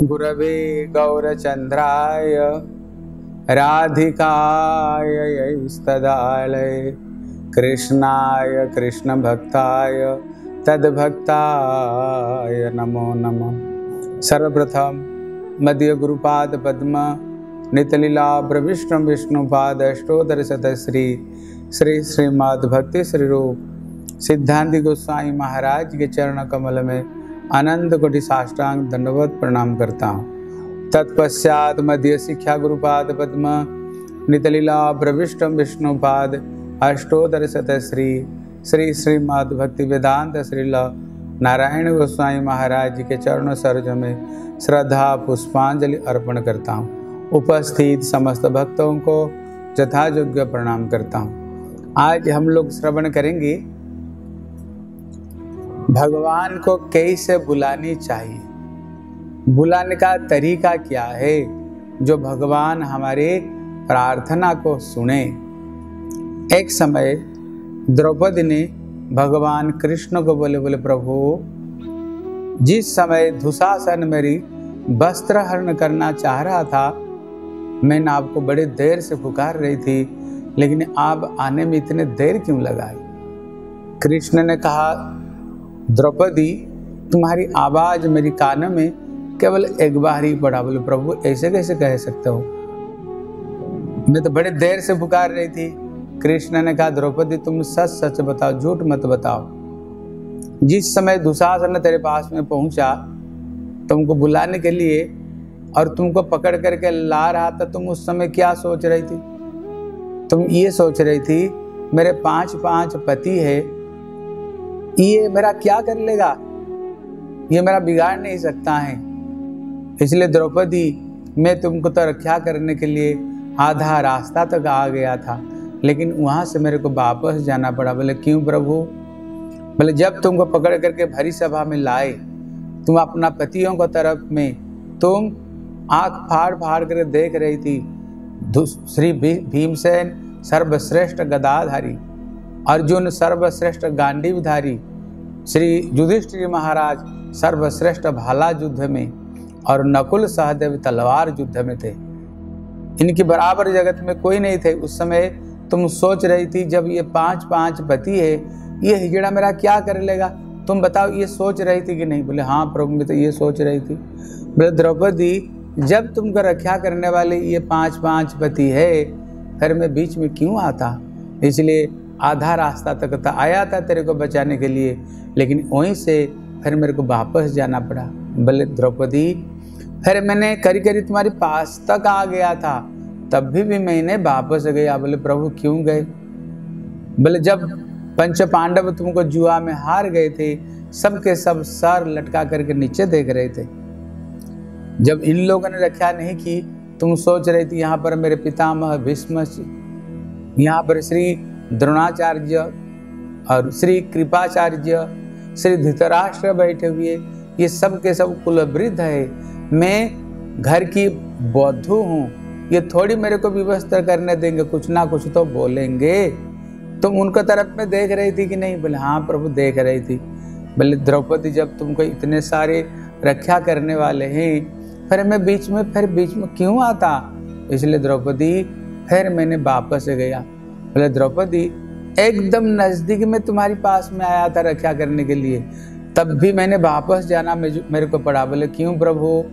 गुरवे गौरचंद्राय राधिकाय यैस्तदालये कृष्णाय कृष्णभक्ताय तद्भक्ताय नमो नमः। सर्वप्रथम मध्य गुरुपाद पद्म नितलीला प्रविष्णु विष्णुपाद अष्टोत्तर शतश्री श्री श्रीमद् भक्ति श्री रूप सिद्धांति गोस्वामी महाराज के चरण कमल में अनंत कोटि साष्टांग दंडवत प्रणाम करता हूँ। तत्पश्चात मध्य शिक्षा गुरुपाद पद्म नितलीला प्रविष्ट विष्णुपाद अष्टोत्तर शतश्री श्री श्रीमद् भक्ति वेदांत श्रील नारायण गोस्वामी महाराज जी के चरणों सरोज में श्रद्धा पुष्पांजलि अर्पण करता हूँ। उपस्थित समस्त भक्तों को यथायोग्य प्रणाम करता हूँ। आज हम लोग श्रवण करेंगे भगवान को कैसे बुलानी चाहिए, बुलाने का तरीका क्या है जो भगवान हमारे प्रार्थना को सुने। एक समय द्रौपदी ने भगवान कृष्ण को बोले प्रभु, जिस समय दुशासन मेरी वस्त्र हरण करना चाह रहा था, मैंने आपको बड़े देर से पुकार रही थी, लेकिन आप आने में इतने देर क्यों लगाई। कृष्ण ने कहा, द्रौपदी तुम्हारी आवाज मेरी कानों में केवल एक बार ही पड़ा। बोले प्रभु ऐसे कैसे कह सकते हो, मैं तो बड़े देर से पुकार रही थी। कृष्ण ने कहा, द्रौपदी तुम सच सच बताओ, झूठ मत बताओ। जिस समय दुशासन तेरे पास में पहुंचा तुमको बुलाने के लिए और तुमको पकड़ करके ला रहा था, तुम उस समय क्या सोच रही थी? तुम ये सोच रही थी मेरे 5 पति है, ये मेरा क्या कर लेगा, ये मेरा बिगाड़ नहीं सकता है। इसलिए द्रौपदी मैं तुमको तो रक्षा करने के लिए आधा रास्ता तक आ गया था, लेकिन वहां से मेरे को वापस जाना पड़ा। बोले क्यों प्रभु? बोले जब तुमको पकड़ करके भरी सभा में लाए, तुम अपना पतियों को तरफ में तुम आंख फाड़ फाड़ कर देख रही थी। श्री भीमसेन सर्वश्रेष्ठ गदाधारी, अर्जुन सर्वश्रेष्ठ गांडीवधारी, श्री युधिष्ठिर महाराज सर्वश्रेष्ठ भाला युद्ध में और नकुल सहदेव तलवार युद्ध में थे। इनकी बराबर जगत में कोई नहीं थे। उस समय तुम सोच रही थी जब ये 5 पति है, ये हिजड़ा मेरा क्या कर लेगा, तुम बताओ, ये सोच रही थी कि नहीं? बोले हाँ प्रभु मैं तो ये सोच रही थी। बोले द्रौपदी जब तुमको रक्षा करने वाले ये 5 पति है, फिर मैं बीच में क्यों आता? इसलिए आधा रास्ता तक तो आया था तेरे को बचाने के लिए, लेकिन वहीं से फिर मेरे को वापस जाना पड़ा। बोले द्रौपदी फिर मैंने करी तुम्हारे पास तक आ गया था, तब भी मैंने वापस गया। बोले प्रभु क्यों गए? बोले जब 5 पांडव तुमको जुआ में हार गए थे, सबके सब सर लटका करके नीचे देख रहे थे। जब इन लोगों ने रक्षा नहीं की, तुम सोच रही थी यहाँ पर मेरे पितामह भीष्म, यहाँ पर श्री द्रोणाचार्य और श्री कृपाचार्य, श्री धृतराष्ट्र बैठे हुए, ये सब के सब कुलवृद्ध है। मैं घर की बौद्धू हूँ, ये थोड़ी मेरे को व्यवस्था करने देंगे, कुछ ना कुछ तो बोलेंगे। तुम उनको तरफ में देख रही थी कि नहीं? बोले हाँ प्रभु देख रही थी। बोले द्रौपदी जब तुमको इतने सारे रक्षा करने वाले हैं, फिर मैं बीच में क्यों आता? इसलिए द्रौपदी फिर मैंने वापस गया। बोले द्रौपदी एकदम नजदीक में तुम्हारे पास में आया था रक्षा करने के लिए, तब भी मैंने वापस जाना मेरे को पड़ा। बोले क्यों प्रभु?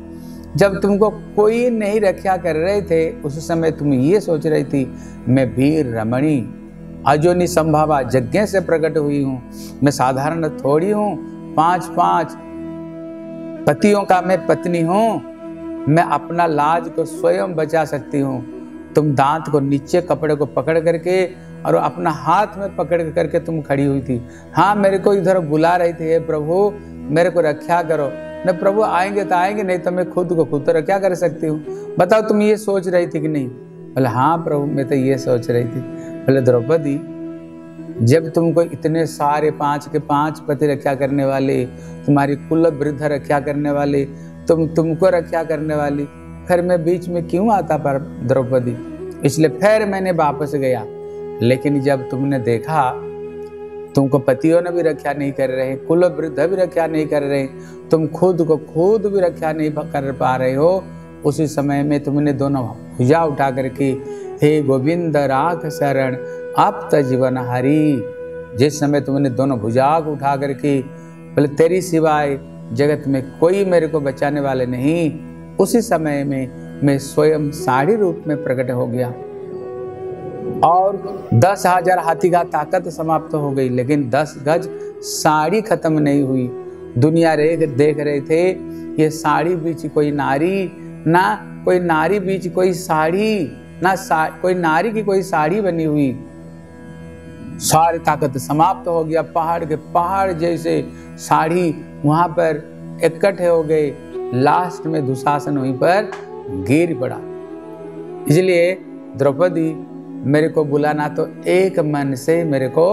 जब तुमको कोई नहीं रक्षा कर रहे थे, उस समय तुम ये सोच रही थी मैं वीर रमणी अजोनि संभावा यज्ञ से प्रकट हुई हूँ, मैं साधारण थोड़ी हूँ, 5 पतियों का मैं पत्नी हूँ, मैं अपना लाज को स्वयं बचा सकती हूँ। तुम दांत को नीचे कपड़े को पकड़ करके और अपना हाथ में पकड़ करके तुम खड़ी हुई थी। हाँ मेरे को इधर बुला रही थी, हे प्रभु मेरे को रक्षा करो। न प्रभु आएंगे तो आएंगे, नहीं तो मैं खुद तो रक्षा कर सकती हूँ। बताओ तुम ये सोच रही थी कि नहीं? बोले हाँ प्रभु मैं तो ये सोच रही थी। बोले द्रौपदी जब तुमको इतने सारे 5 के 5 पति रक्षा करने वाले, तुम्हारी कुल वृद्ध रक्षा करने वाले, तुमको रक्षा करने वाली, फिर मैं बीच में क्यों आता पर द्रौपदी? इसलिए फिर मैंने वापस गया। लेकिन जब तुमने देखा तुमको पतियों ने भी रक्षा नहीं कर रहे, कुल वृद्ध भी रक्षा नहीं कर रहे, तुम खुद को खुद भी रक्षा नहीं कर पा रहे हो। उसी समय में तुमने दोनों भुजा उठा करके हे गोविंद राख शरण आप जीवन हरी, जिस समय तुमने दोनों भुजा को उठा करके बोले तेरी सिवाय जगत में कोई मेरे को बचाने वाले नहीं, उसी समय में मैं स्वयं साड़ी रूप में प्रकट हो गया और 10,000 हाथी का ताकत समाप्त हो गई, लेकिन 10 गज साड़ी खत्म नहीं हुई। दुनिया देख रहे थे ये साड़ी बीच कोई नारी, ना कोई नारी बीच कोई साड़ी, ना कोई नारी की कोई साड़ी बनी हुई। सारी ताकत समाप्त हो गया, पहाड़ के पहाड़ जैसे साड़ी वहां पर इकट्ठे हो गए। लास्ट में दुशासन वहीं पर गिर पड़ा। इसलिए द्रौपदी मेरे को बुलाना तो एक मन से मेरे को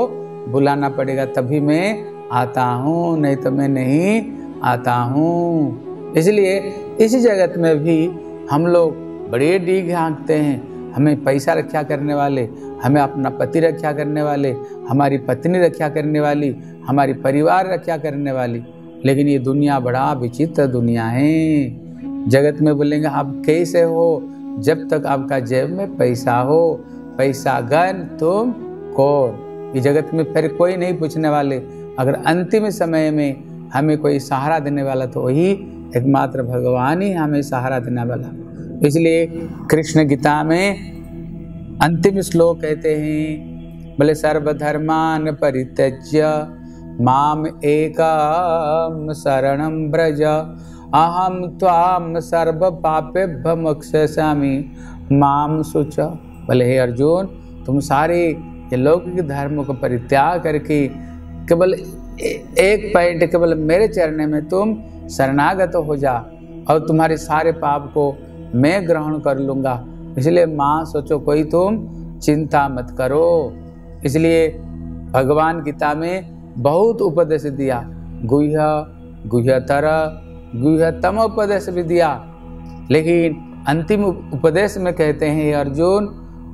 बुलाना पड़ेगा, तभी मैं आता हूँ, नहीं तो मैं नहीं आता हूँ। इसलिए इस जगत में भी हम लोग बड़े डीग हाँकते हैं, हमें पैसा रक्षा करने वाले, हमें अपना पति रक्षा करने वाले, हमारी पत्नी रक्षा करने वाली, हमारी परिवार रक्षा करने वाली। लेकिन ये दुनिया बड़ा विचित्र दुनिया है। जगत में बोलेंगे आप कैसे हो, जब तक आपका जेब में पैसा हो, पैसा गन तुम कौन। ये जगत में फिर कोई नहीं पूछने वाले। अगर अंतिम समय में हमें कोई सहारा देने वाला तो वही एकमात्र भगवान ही हमें सहारा देने वाला। इसलिए कृष्ण गीता में अंतिम श्लोक कहते हैं बोले सर्वधर्मान परित्यज्य माम एकम शरणं व्रज अहम त्वाम सर्व पापेभ्य मोक्षयिष्यामि माम शुच। बोले हे अर्जुन, तुम सारे ये लौकिक धर्म को परित्याग करके केवल एक पॉइंट, केवल मेरे चरण में तुम शरणागत हो जा और तुम्हारे सारे पाप को मैं ग्रहण कर लूँगा। इसलिए माँ सोचो कोई तुम चिंता मत करो। इसलिए भगवान गीता में बहुत उपदेश दिया, गुह्य गुह्यतर गुह्यतम उपदेश भी दिया, लेकिन अंतिम उपदेश में कहते हैं अर्जुन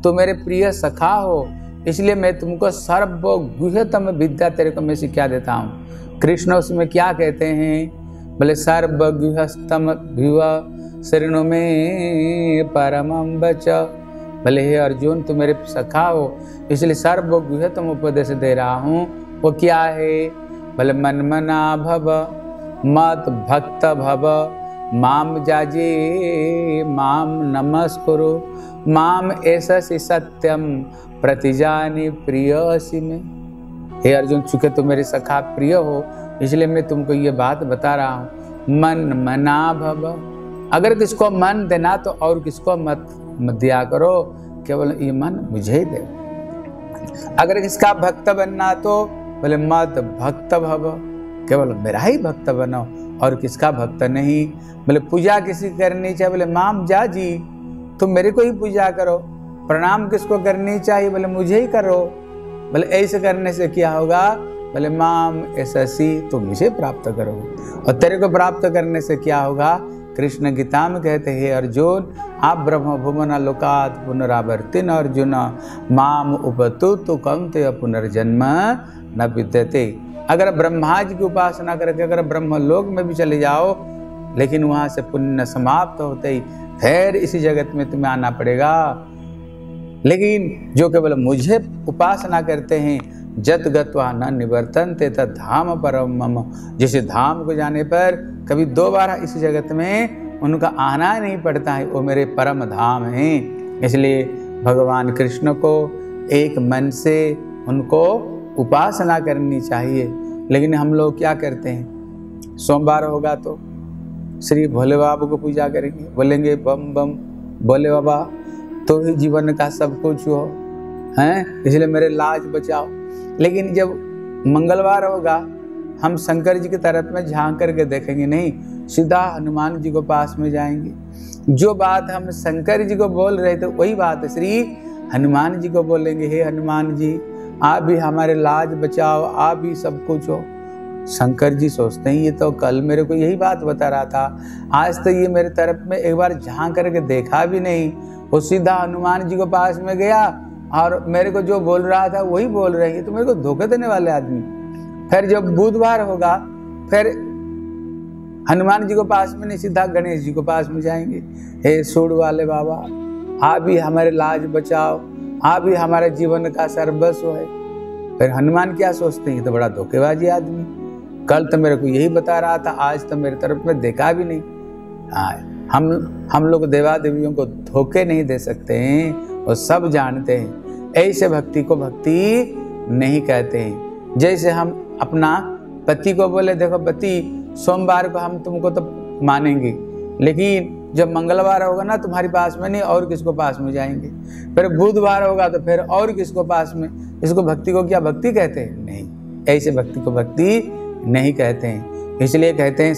तो मेरे प्रिय सखा हो, इसलिए मैं तुमको सर्व गुह्यतम विद्या तेरे को मैं सिखा देता हूँ। कृष्ण उसमें क्या कहते हैं बोले सर्व गुह्यतम विव शरणों में परमं वच। भले हे अर्जुन तू मेरे सखा हो, इसलिए सर्व गुह्यतम उपदेश दे रहा हूँ। वो क्या है बोले मन मना भव मत भक्त भव माम जाजे माम नमस्कुरु माम ऐसी सत्यम प्रतिजानी प्रियसी में। हे अर्जुन, चूंकि तुम मेरे सखा प्रिय हो इसलिए मैं तुमको ये बात बता रहा हूँ। मन मना भव, अगर किसको मन देना तो और किसको मत दिया करो, केवल ये मन मुझे ही दे। अगर किसका भक्त बनना तो बोले मत भक्त भव, केवल मेरा ही भक्त बनो और किसका भक्त नहीं। बोले पूजा किसी करनी चाहिए, बोले माम जा जी तुम मेरे को ही पूजा करो। प्रणाम किसको करनी चाहिए, बोले मुझे ही करो। बोले ऐसे करने से क्या होगा, बोले माम ऐसी तुम मुझे प्राप्त करोगे। और तेरे को प्राप्त करने से क्या होगा, कृष्ण गीता में कहते हैं अर्जुन आप ब्रह्म भुवन लोकात् पुनरावर्तिन अर्जुन माम उपतु तु कौन्तेय पुनर्जन्म न विद्यते। अगर ब्रह्मा जी की उपासना करके अगर ब्रह्म लोक में भी चले जाओ, लेकिन वहां से पुण्य समाप्त होते ही फिर इसी जगत में तुम्हें आना पड़ेगा। लेकिन जो केवल मुझे उपासना करते हैं जत गत्वा न निवर्तन्ते तत् धाम परम मम, जिस धाम को जाने पर कभी दोबारा इस जगत में उनका आना नहीं पड़ता है, वो मेरे परम धाम हैं। इसलिए भगवान कृष्ण को एक मन से उनको उपासना करनी चाहिए। लेकिन हम लोग क्या करते हैं, सोमवार होगा तो श्री भोले बाबा को पूजा करेंगे, बोलेंगे बम बम भोले बाबा तो ही जीवन का सब कुछ हो हैं, इसलिए मेरे लाज बचाओ। लेकिन जब मंगलवार होगा हम शंकर जी की तरफ में झांक करके देखेंगे नहीं, सीधा हनुमान जी को पास में जाएंगे। जो बात हम शंकर जी को बोल रहे थे वही बात श्री हनुमान जी को बोलेंगे, हे हनुमान जी आप भी हमारे लाज बचाओ, आप भी सब कुछ हो। शंकर जी सोचते हैं ये तो कल मेरे को यही बात बता रहा था, आज तो ये मेरे तरफ में एक बार झांक करके देखा भी नहीं। वो सीधा हनुमान जी को पास में गया और मेरे को जो बोल रहा था वही बोल रहे हैं, तो मेरे को धोखे देने वाले आदमी। फिर जब बुधवार होगा फिर हनुमान जी को पास में नहीं, सीधा गणेश जी को पास में जाएंगे। हे सूढ़ वाले बाबा, आप ही हमारे लाज बचाओ, आप ही हमारे जीवन का सर्वस्व है। फिर हनुमान क्या सोचते हैं, तो बड़ा धोखेबाजी आदमी, कल तो मेरे को यही बता रहा था, आज तो मेरे तरफ में देखा भी नहीं। हम लोग देवा देवियों को धोखे नहीं दे सकते हैं, वो सब जानते हैं। ऐसे भक्ति को भक्ति नहीं कहते हैं। जैसे हम अपना पति को बोले, देखो पति सोमवार को हम तुमको तो मानेंगे, लेकिन जब मंगलवार होगा ना तुम्हारे पास में नहीं, और किसको पास में जाएंगे। फिर बुधवार होगा तो फिर और किसको पास में। इसको भक्ति को क्या भक्ति कहते हैं? नहीं, ऐसे भक्ति को भक्ति नहीं कहते हैं। इसलिए कहते हैं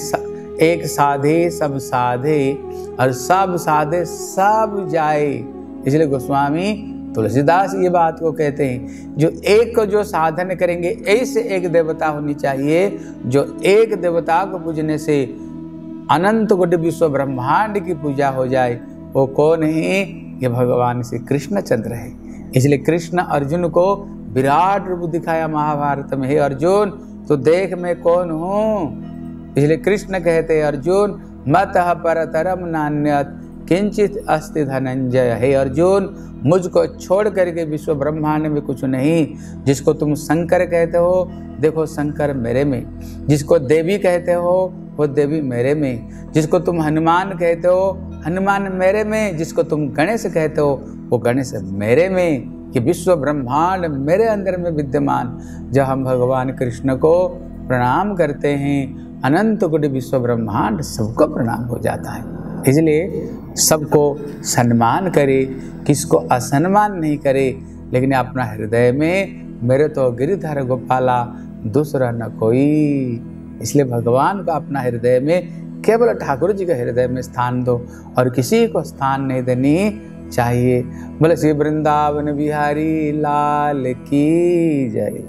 एक साधे सब साधे और सब साधे सब जाए। इसलिए गोस्वामी तुलसीदास ये बात को कहते हैं, जो एक को जो साधन करेंगे, ऐसे एक देवता होनी चाहिए जो एक देवता को पूजने से अनंत कोटि विश्व ब्रह्मांड की पूजा हो जाए। वो कौन है? ये भगवान श्री कृष्णचंद्र है। इसलिए कृष्ण अर्जुन को विराट रूप दिखाया महाभारत में, हे अर्जुन तो देख मैं कौन हूँ। इसलिए कृष्ण कहते हैं, अर्जुन मतः परतरम नान्यत् किंचित अस्ति धनंजय। हे अर्जुन, मुझको छोड़ करके विश्व ब्रह्मांड में कुछ नहीं। जिसको तुम शंकर कहते हो, देखो शंकर मेरे में। जिसको देवी कहते हो, वो देवी मेरे में। जिसको तुम हनुमान कहते हो, हनुमान मेरे में। जिसको तुम गणेश कहते हो, वो गणेश मेरे में। कि विश्व ब्रह्मांड मेरे अंदर में विद्यमान। जब हम भगवान कृष्ण को प्रणाम करते हैं, अनंत कोटि विश्व ब्रह्मांड सबको प्रणाम हो जाता है। इसलिए सबको सम्मान करे, किसको असम्मान नहीं करे, लेकिन अपना हृदय में मेरे तो गिरिधर गोपाला दूसरा न कोई। इसलिए भगवान को अपना हृदय में, केवल ठाकुर जी के हृदय में स्थान दो और किसी को स्थान नहीं देनी चाहिए। बोले श्री वृंदावन बिहारी लाल की जय।